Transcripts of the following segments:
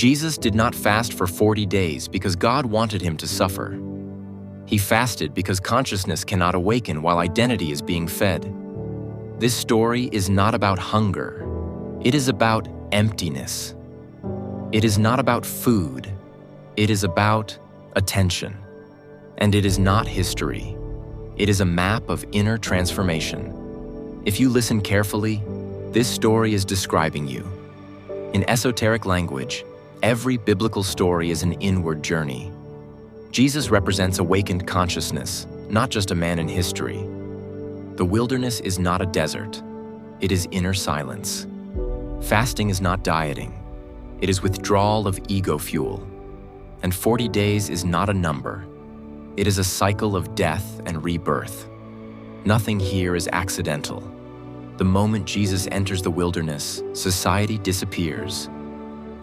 Jesus did not fast for 40 days because God wanted him to suffer. He fasted because consciousness cannot awaken while identity is being fed. This story is not about hunger. It is about emptiness. It is not about food. It is about attention. And it is not history. It is a map of inner transformation. If you listen carefully, this story is describing you. In esoteric language, every biblical story is an inward journey. Jesus represents awakened consciousness, not just a man in history. The wilderness is not a desert. It is inner silence. Fasting is not dieting. It is withdrawal of ego fuel. And 40 days is not a number. It is a cycle of death and rebirth. Nothing here is accidental. The moment Jesus enters the wilderness, society disappears.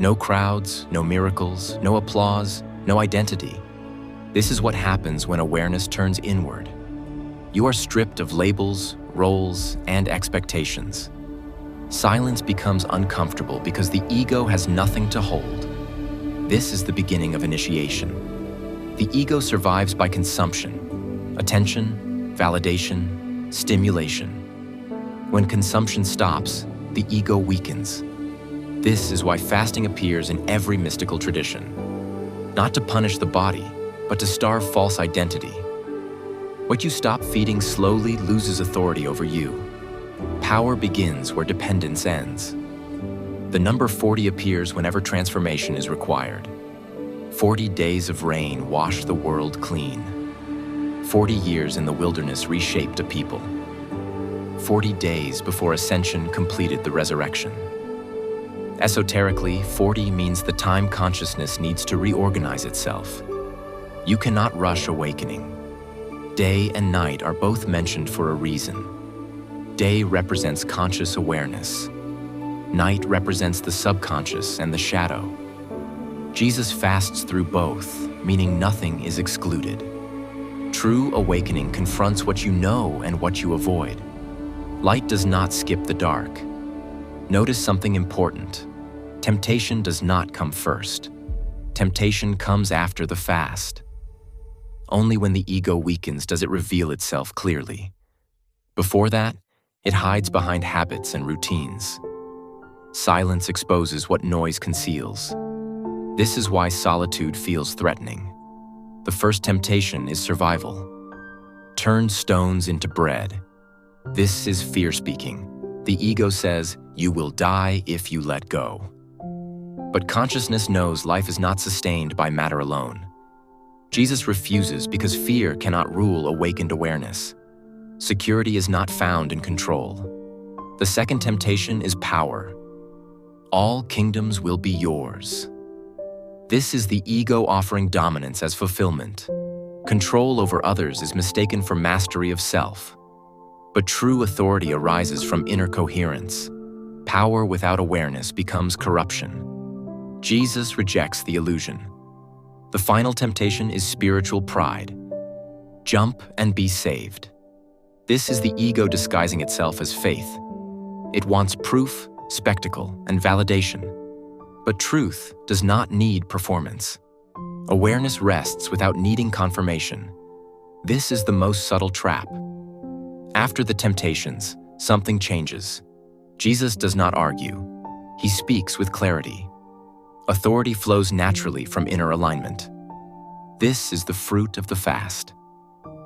No crowds, no miracles, no applause, no identity. This is what happens when awareness turns inward. You are stripped of labels, roles, and expectations. Silence becomes uncomfortable because the ego has nothing to hold. This is the beginning of initiation. The ego survives by consumption, attention, validation, stimulation. When consumption stops, the ego weakens. This is why fasting appears in every mystical tradition. Not to punish the body, but to starve false identity. What you stop feeding slowly loses authority over you. Power begins where dependence ends. The number 40 appears whenever transformation is required. 40 days of rain washed the world clean. 40 years in the wilderness reshaped a people. 40 days before ascension completed the resurrection. Esoterically, 40 means the time consciousness needs to reorganize itself. You cannot rush awakening. Day and night are both mentioned for a reason. Day represents conscious awareness. Night represents the subconscious and the shadow. Jesus fasts through both, meaning nothing is excluded. True awakening confronts what you know and what you avoid. Light does not skip the dark. Notice something important. Temptation does not come first. Temptation comes after the fast. Only when the ego weakens does it reveal itself clearly. Before that, it hides behind habits and routines. Silence exposes what noise conceals. This is why solitude feels threatening. The first temptation is survival. Turn stones into bread. This is fear speaking. The ego says, you will die if you let go. But consciousness knows life is not sustained by matter alone. Jesus refuses because fear cannot rule awakened awareness. Security is not found in control. The second temptation is power. All kingdoms will be yours. This is the ego offering dominance as fulfillment. Control over others is mistaken for mastery of self. But true authority arises from inner coherence. Power without awareness becomes corruption. Jesus rejects the illusion. The final temptation is spiritual pride. Jump and be saved. This is the ego disguising itself as faith. It wants proof, spectacle, and validation. But truth does not need performance. Awareness rests without needing confirmation. This is the most subtle trap. After the temptations, something changes. Jesus does not argue. He speaks with clarity. Authority flows naturally from inner alignment. This is the fruit of the fast.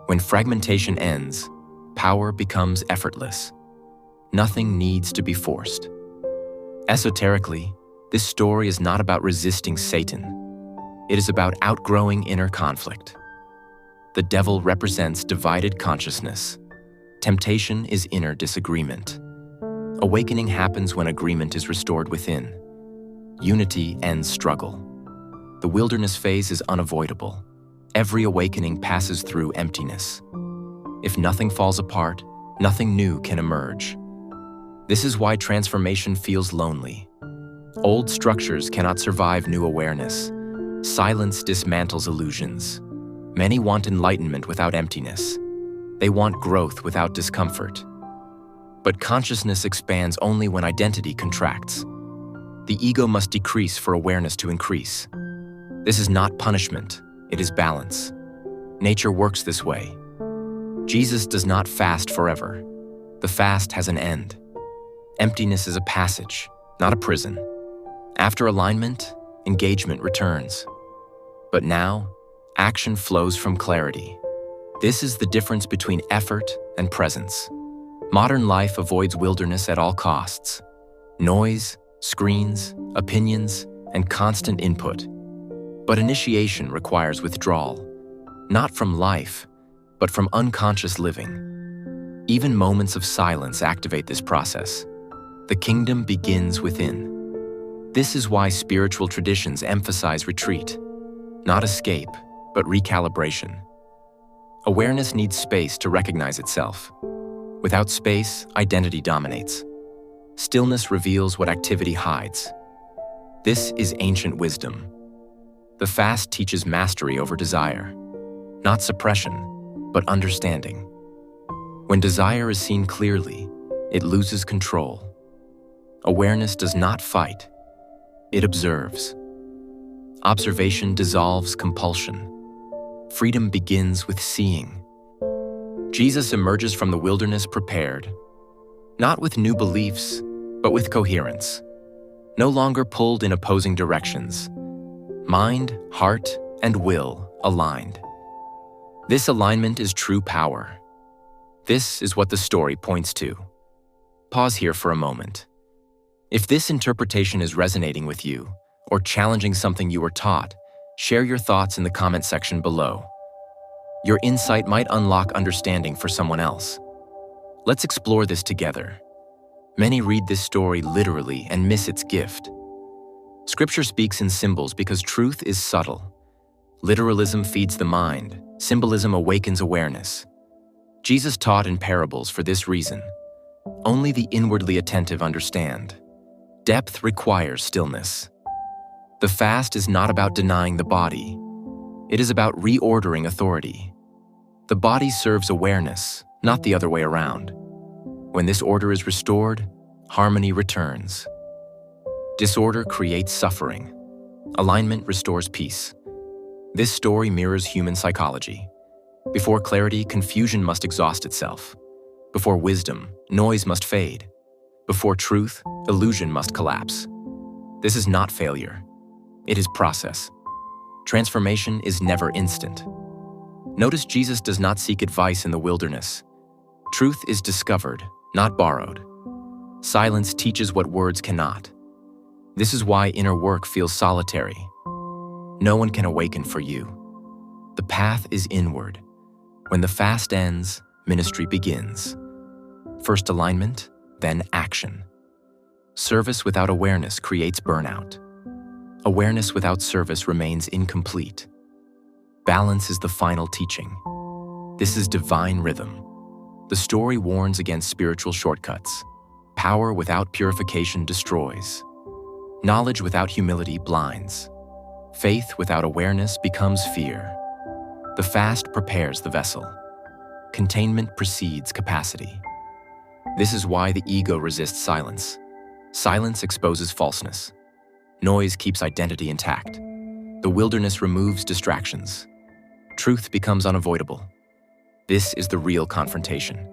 When fragmentation ends, power becomes effortless. Nothing needs to be forced. Esoterically, this story is not about resisting Satan. It is about outgrowing inner conflict. The devil represents divided consciousness. Temptation is inner disagreement. Awakening happens when agreement is restored within. Unity ends struggle. The wilderness phase is unavoidable. Every awakening passes through emptiness. If nothing falls apart, nothing new can emerge. This is why transformation feels lonely. Old structures cannot survive new awareness. Silence dismantles illusions. Many want enlightenment without emptiness. They want growth without discomfort. But consciousness expands only when identity contracts. the ego must decrease for awareness to increase. This is not punishment, it is balance. Nature works this way. Jesus does not fast forever. The fast has an end. Emptiness is a passage, not a prison. After alignment, engagement returns. But now, action flows from clarity. This is the difference between effort and presence. Modern life avoids wilderness at all costs. Noise, screens, opinions, and constant input. But initiation requires withdrawal, not from life, but from unconscious living. Even moments of silence activate this process. The kingdom begins within. This is why spiritual traditions emphasize retreat, not escape, but recalibration. Awareness needs space to recognize itself. Without space, identity dominates. Stillness reveals what activity hides. This is ancient wisdom. The fast teaches mastery over desire, not suppression, but understanding. When desire is seen clearly, it loses control. Awareness does not fight, it observes. Observation dissolves compulsion. Freedom begins with seeing. Jesus emerges from the wilderness prepared, not with new beliefs, but with coherence. No longer pulled in opposing directions. Mind, heart, and will aligned. This alignment is true power. This is what the story points to. Pause here for a moment. If this interpretation is resonating with you, or challenging something you were taught, share your thoughts in the comment section below. Your insight might unlock understanding for someone else. Let's explore this together. Many read this story literally and miss its gift. Scripture speaks in symbols because truth is subtle. Literalism feeds the mind, symbolism awakens awareness. Jesus taught in parables for this reason. Only the inwardly attentive understand. Depth requires stillness. The fast is not about denying the body. It is about reordering authority. The body serves awareness, not the other way around. When this order is restored, harmony returns. Disorder creates suffering. Alignment restores peace. This story mirrors human psychology. Before clarity, confusion must exhaust itself. Before wisdom, noise must fade. Before truth, illusion must collapse. This is not failure. It is process. Transformation is never instant. Notice Jesus does not seek advice in the wilderness. Truth is discovered, not borrowed. Silence teaches what words cannot. This is why inner work feels solitary. No one can awaken for you. The path is inward. When the fast ends, ministry begins. First alignment, then action. Service without awareness creates burnout. Awareness without service remains incomplete. Balance is the final teaching. This is divine rhythm. The story warns against spiritual shortcuts. Power without purification destroys. Knowledge without humility blinds. Faith without awareness becomes fear. The fast prepares the vessel. Containment precedes capacity. This is why the ego resists silence. Silence exposes falseness. Noise keeps identity intact. The wilderness removes distractions. Truth becomes unavoidable. This is the real confrontation.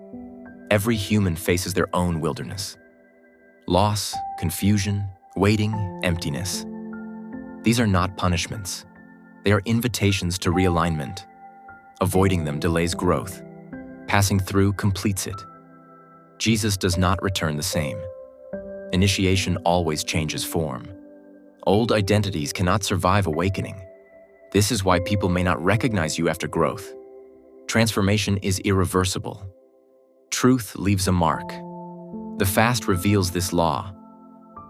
Every human faces their own wilderness. Loss, confusion, waiting, emptiness. These are not punishments. They are invitations to realignment. Avoiding them delays growth. Passing through completes it. Jesus does not return the same. Initiation always changes form. Old identities cannot survive awakening. This is why people may not recognize you after growth. Transformation is irreversible. Truth leaves a mark. The fast reveals this law.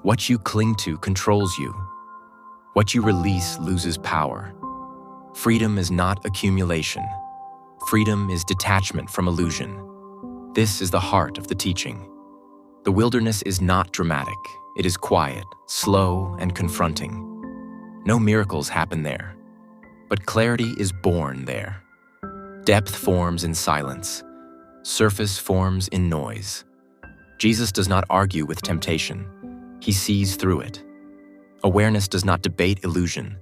What you cling to controls you. What you release loses power. Freedom is not accumulation. Freedom is detachment from illusion. This is the heart of the teaching. The wilderness is not dramatic. It is quiet, slow, and confronting. No miracles happen there, but clarity is born there. Depth forms in silence. Surface forms in noise. Jesus does not argue with temptation. He sees through it. Awareness does not debate illusion.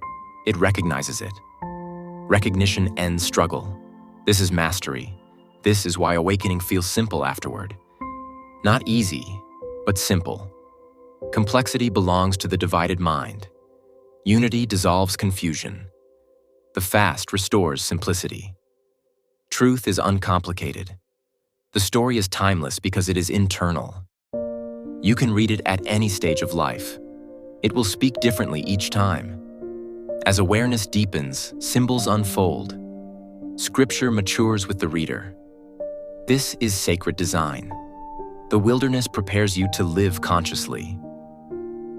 It recognizes it. Recognition ends struggle. This is mastery. This is why awakening feels simple afterward. Not easy, but simple. Complexity belongs to the divided mind. Unity dissolves confusion. The fast restores simplicity. Truth is uncomplicated. The story is timeless because it is internal. You can read it at any stage of life. It will speak differently each time. As awareness deepens, symbols unfold. Scripture matures with the reader. This is sacred design. The wilderness prepares you to live consciously.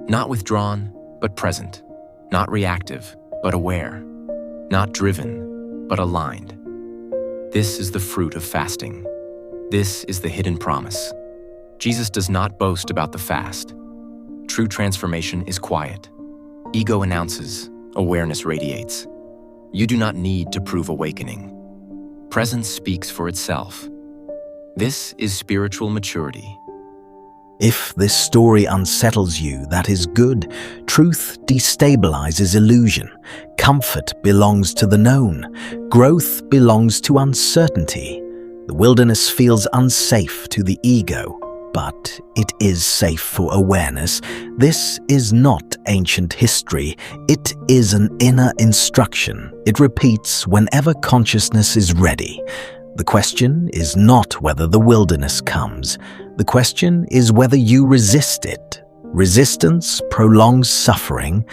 Not withdrawn, but present. Not reactive, but aware. Not driven, but aligned. This is the fruit of fasting. This is the hidden promise. Jesus does not boast about the fast. True transformation is quiet. Ego announces, awareness radiates. You do not need to prove awakening. Presence speaks for itself. This is spiritual maturity. If this story unsettles you, that is good. Truth destabilizes illusion. Comfort belongs to the known. Growth belongs to uncertainty. The wilderness feels unsafe to the ego, but it is safe for awareness. This is not ancient history. It is an inner instruction. It repeats whenever consciousness is ready. The question is not whether the wilderness comes. The question is whether you resist it. Resistance prolongs suffering.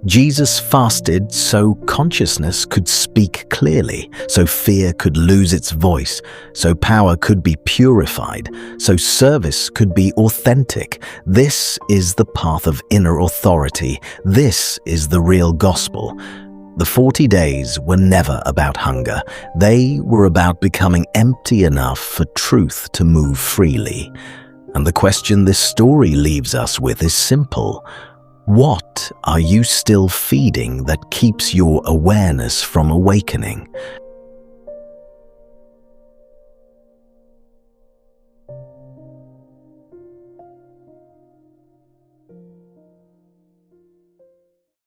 Jesus fasted so consciousness could speak clearly, so fear could lose its voice, so power could be purified, so service could be authentic. This is the path of inner authority. This is the real gospel. The 40 days were never about hunger. They were about becoming empty enough for truth to move freely. And the question this story leaves us with is simple. What are you still feeding that keeps your awareness from awakening?